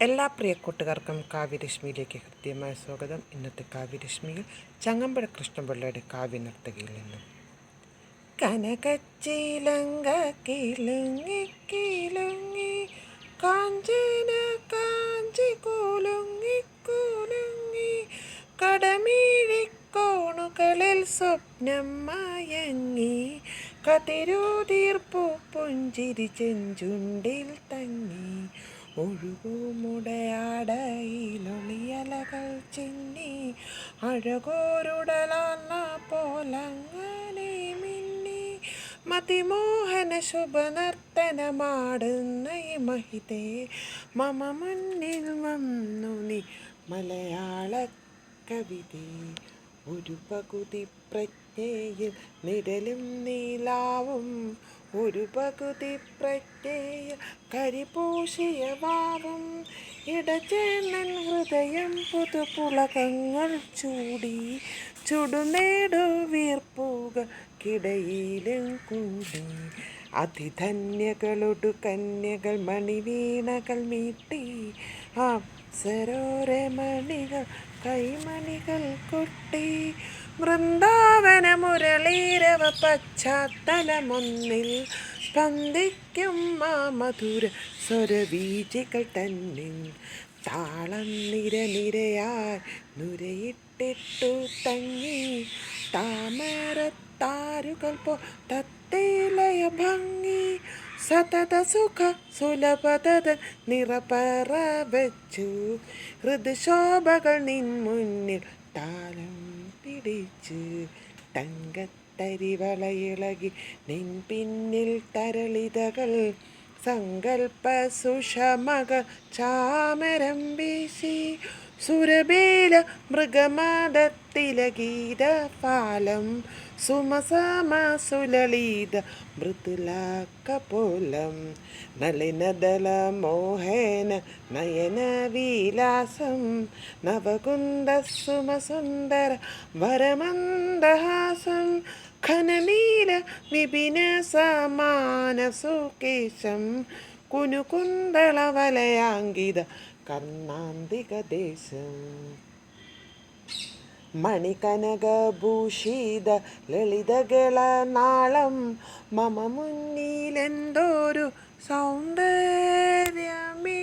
എല്ലാ പ്രിയ കൂട്ടുകാർക്കും കാവ്യരശ്മിയിലേക്ക് ഹൃദ്യമായ സ്വാഗതം. ഇന്നത്തെ കാവ്യരശ്മിയിൽ ചങ്ങമ്പുഴ കൃഷ്ണപിള്ളയുടെ കാവ്യനർത്തകിയിൽ നിന്നും കനകച്ചിലങ്ക കിലുങ്ങി കിലുങ്ങി കാഞ്ചന കാഞ്ചി കുലുങ്ങി കുലുങ്ങി കടമീഴിക്കോണുകളിൽ സ്വപ്നം മയങ്ങി കതിരൂതീർപ്പു പുഞ്ചിരി ചെഞ്ചുണ്ടിൽ തങ്ങി ഒഴുകുമുടയാടയിലൊളിയലകൾ ചിന്നി അഴകോരുടലാന്ന പോലങ്ങനെ മിന്നി മതിമോഹന ശുഭനർത്തനമാടുന്ന ഈ മഹിതേ മമ മുന്നിൽ വന്നു നീ മലയാള കവിതേ. ഒരു പകുതി പ്രജ്ഞയിൽ നിഴലും നീലാവും, ഒരു പകുതി പ്രജ്ഞയിൽ കരിപൂശിയ വാവും, ഇടചേർന്നൻ ഹൃദയം പുതുപുളകങ്ങൾ ചൂടി ചുടുനേടു വീർപ്പുകൾക്കിടയിലും കൂടി അതിധന്യകളൊടു കന്യകൾ മണിവീണകൾ മീട്ടി അപ്സരോരമണികൾ കൈമണികൾ കൊട്ടി വൃന്ദാവന മുരളീരവ പശ്ചാത്തലമൊന്നിൽ സ്പന്ദിക്കും ആ മധുര സ്വരവീചികൾ തന്നിൽ താളം നിരനിരയായി നുരയിട്ടിട്ടു തങ്ങി താമരത്താരുകൾ പോ തത്തേലയ ഭംഗി സതത സുഖ സുലഭത നിറപറ വെച്ചു ഹൃദശോഭകൾ നിൻ മുന്നിൽ താളം പിടിച്ച് തങ്കത്തരിവളയിളകി നിൻ പിന്നിൽ തരളിതകൾ സങ്കൽപ്പ സുഷമകൾ ചാമരം വീശി സുരബീല മൃഗമദത്തില ഗീതപാലം സുമസമ സുലളിത മൃദുലാക്കപോലം നളിനദല മോഹന നയന വിലാസം നവകുന്ദ സുമസുന്ദര വരമന്ദഹാസം ഘനനീല വിപിന സമാന സുകേശം കുനുകുന്തള വലയാങ്കിത കർണാന്തിക ദേശം മണികനകഭൂഷിത ലളിതകള നാളം മമ മുന്നിലെന്തോരു സൗന്ദര്യമേ.